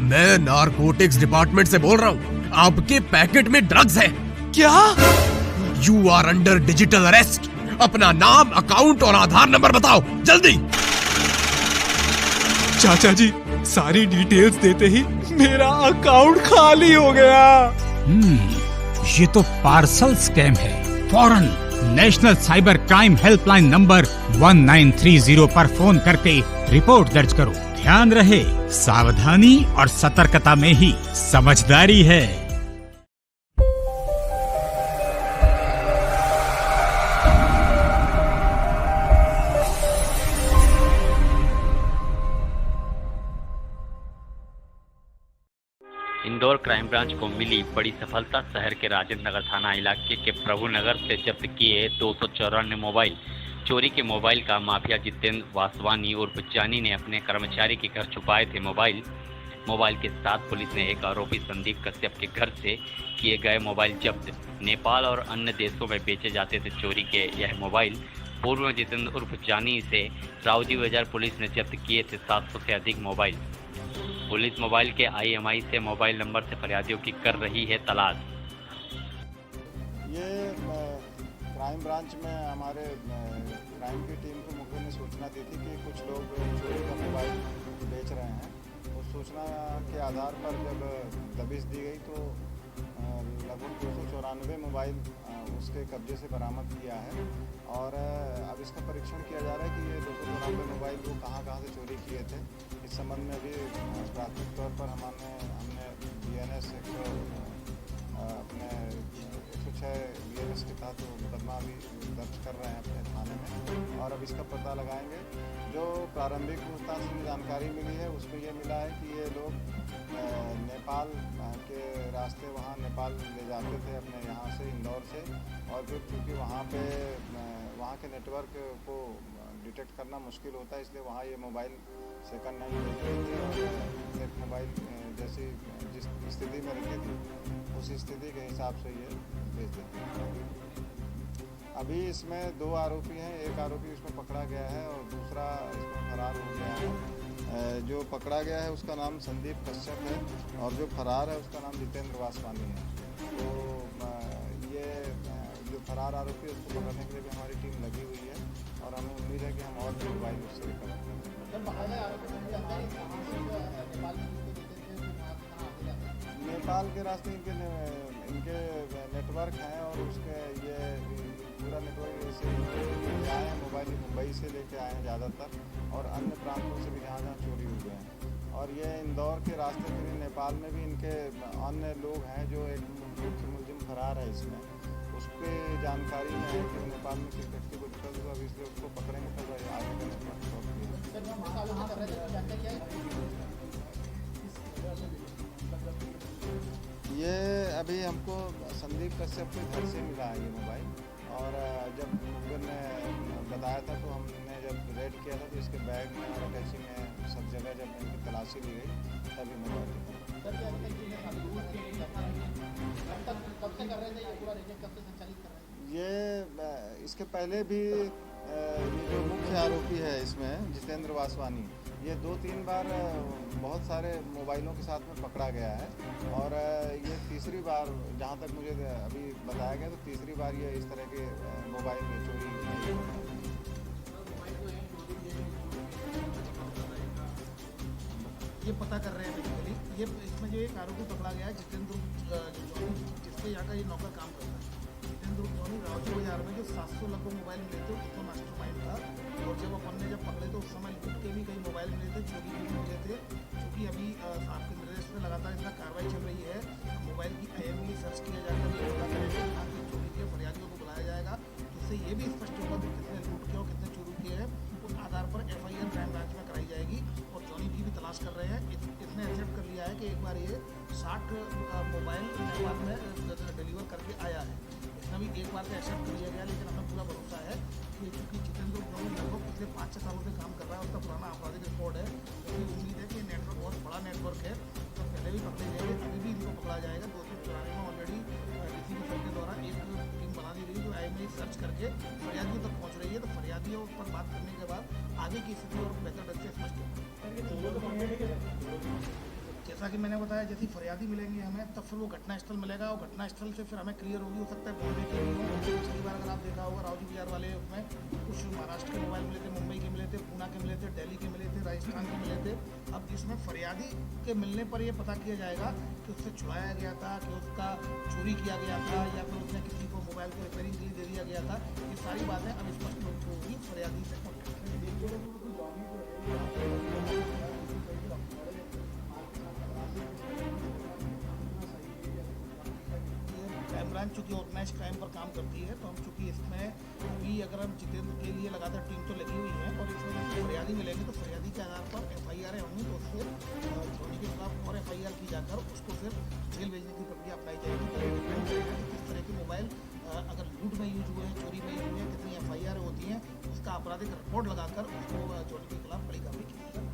मैं narcotics department से बोल रहा हूँ। आपके पैकेट में ड्रग्स है। क्या? You are under digital arrest. अपना नाम, अकाउंट और आधार नंबर बताओ जल्दी। चाचा जी, सारी डिटेल्स देते ही मेरा अकाउंट खाली हो गया। ये तो पार्सल स्कैम है। फौरन national cyber crime helpline number 1930 पर फोन करके रिपोर्ट दर्ज करो। ध्यान रहे, सावधानी और सतर्कता में ही समझदारी है। इंदौर क्राइम ब्रांच को मिली बड़ी सफलता। शहर के राजेंद्र नगर थाना इलाके के प्रभु नगर से जब्त किए 294 मोबाइल। चोरी के मोबाइल का माफिया जितेंद्र वासवानी उर्फ जानी ने अपने कर्मचारी के घर छुपाए थे। मोबाइल के साथ पुलिस ने एक आरोपी संदीप कश्यप के घर से किए गए मोबाइल जब्त। नेपाल और अन्य देशों में बेचे जाते थे चोरी के यह मोबाइल। पूर्व में जितेंद्र उर्फ जानी से रावजी बाजार पुलिस ने जब्त किए थे 700 से अधिक मोबाइल। पुलिस मोबाइल के IMEI से मोबाइल नंबर से फरियादियों की कर रही है तलाश। ये क्राइम ब्रांच में हमारे क्राइम की टीम को मुखबिर ने सूचना दी थी कि कुछ लोग चोरी का मोबाइल बेच रहे हैं। उस सूचना के आधार पर जब दबिश दी गई तो लगभग 294 मोबाइल उसके कब्जे से बरामद किया है और अब इसका परीक्षण किया जा रहा है कि ये 294 मोबाइल वो कहाँ से चोरी किए थे। इस संबंध में भी प्राथमिक तौर पर हमने BNS अपने 106 BNS के तहत मुकदमा भी दर्ज कर रहे हैं अपने थाने में और अब इसका पता लगाएंगे। जो प्रारंभिक पूछताछ में जानकारी मिली है उसमें ये मिला है कि ये लोग नेपाल के रास्ते वहाँ नेपाल ले जाते थे अपने यहाँ से इंदौर से और फिर क्योंकि वहाँ के नेटवर्क को डिटेक्ट करना मुश्किल होता है इसलिए वहाँ ये मोबाइल सेकंड हैंड भेज रहे थे और एक मोबाइल जैसी जिस स्थिति में रखी थी उस स्थिति के हिसाब से ये भेज देते हैं। अभी इसमें 2 आरोपी हैं। एक आरोपी इसमें पकड़ा गया है और दूसरा इसमें फरार हो गया है। जो पकड़ा गया है उसका नाम संदीप कश्यप है और जो फरार है उसका नाम जितेंद्र वासवानी है। तो ये जो फरार आरोपी है उसको पकड़ने के लिए भी हमारी टीम लगी हुई है और हमें उम्मीद है कि हम और भी मोबाइल उससे रिकवर नेपाल के रास्ते इनके नेटवर्क हैं और उसके ये पूरा नेटवर्क जैसे आए हैं मोबाइल मुंबई से लेके आए हैं ज़्यादातर और अन्य प्रांतों से भी जहाँ चोरी हुए हैं और ये इंदौर के रास्ते के लिए नेपाल में भी इनके अन्य लोग हैं। जो एक मुख्य मुलजिम फरार है इसमें उसके जानकारी में है कि नेपाल में किस व्यक्ति को दिक्कत हुआ, अभी इसलिए उसको पकड़ेंगे तब आगे का ये अभी हमको संदीप कश्यप के घर से मिला है ये मोबाइल और जब मुखबिर ने बताया था तो हमने जब रेड किया था तो इसके बैग में और अटैची में सब जगह जब इनकी तलाशी ली गई तभी मोबाइल ये इसके पहले भी ये जो मुख्य आरोपी है इसमें जितेंद्र वासवानी ये 2-3 बार बहुत सारे मोबाइलों के साथ में पकड़ा गया है और ये तीसरी बार जहाँ तक मुझे अभी बताया गया तो तीसरी बार ये इस तरह के मोबाइल में चोरी ये पता कर रहे हैं बेसिकली। ये इसमें जो एक आरोपी पकड़ा गया है जितेंद्र जिसके यहाँ का ये नौकर काम करता है। जितेंद्र जोनी रावजी बाजार में जो 700 लगभग मोबाइल मिले थे उसको मास्टरमाइंड था और जब अपन ने जब पकड़े तो उस समय लूट के भी कई मोबाइल मिले थे, चोरी के भी मिले थे। क्योंकि अभी आपके निर्देश में लगातार इसका कार्रवाई चल रही है। मोबाइल की IMEI सर्च किया जाकर ये पता करेंगे ताकि चोरी के फरियादियों को बुलाया जाएगा जिससे ये भी स्पष्ट होगा कि कितने लूट के और कितने चोरी किए हैं। उस आधार पर FIR क्राइम ब्रांच में कराई जाएगी और जॉनी की भी तलाश कर रहे हैं। इसने एक्सेप्ट कर लिया है कि एक बार ये 60 मोबाइल नेपाल में डिलीवर करके आया है। इसने भी एक बार तो एक्सेप्ट कर लिया गया लेकिन हमें पूरा भरोसा है कि चूँकि जितेंद्र जोनी लगभग पिछले 5-6 सालों से काम कर रहा है, उसका पुराना आपराधिक रिकॉर्ड है, तो उम्मीद है कि नेटवर्क बहुत बड़ा नेटवर्क है। तो पहले भी पकड़े गए, अभी भी इनको पकड़ा जाएगा। 294 में ऑलरेडी DCP सर के द्वारा एक टीम बना दी गई जो IMEI सर्च करके फरियादियों तक पहुँच रही है। तो फरियादियों पर बात करने के बाद आगे की स्थिति और बेहतर ढंग से स्पष्ट होगी। जैसा कि मैंने बताया, जैसी फरियादी मिलेंगे हमें तब फिर वो घटनास्थल मिलेगा और घटनास्थल से फिर हमें क्लियर होगी, हो सकता है बॉम्बे के भी हों। पिछली बार अगर आप देखा होगा रावजी बाजार वाले उसमें कुछ महाराष्ट्र के मोबाइल मिले थे, मुंबई के मिले थे, पूना के मिले थे, दिल्ली के मिले थे, राजस्थान के मिले थे। अब इसमें फरियादी के मिलने पर ये पता किया जाएगा कि उससे छुड़ाया गया था, कि उसका चोरी किया गया था, या फिर उसने किसी को मोबाइल को रिपेयरिंग के लिए दे दिया गया था। ये सारी बातें अब स्पष्ट होगी फरियादी से कॉन्टेक्ट। क्राइम ब्रांच चूँकि ऑर्गेनाइज क्राइम पर काम करती है, तो हम चूँकि इसमें अभी अगर हम जितेंद्र के लिए लगातार टीम तो लगी हुई है, और इसमें जब फरियादी मिलेंगे तो फरियादी के आधार पर FIR होंगी, तो उससे धोनी के खिलाफ और FIR की जाकर उसको फिर जेल भेजने की प्रक्रिया अपनाई जाएगी। तो डिपेंड करेगा कि किस तरह के मोबाइल अगर लूट में यूज हुए हैं, चोरी में यूज हुए हैं, कितनी FIR होती हैं, उसका आपराधिक रिपोर्ट लगाकर उसको धोनी के खिलाफ बड़ी कार्रवाई की जाएगी।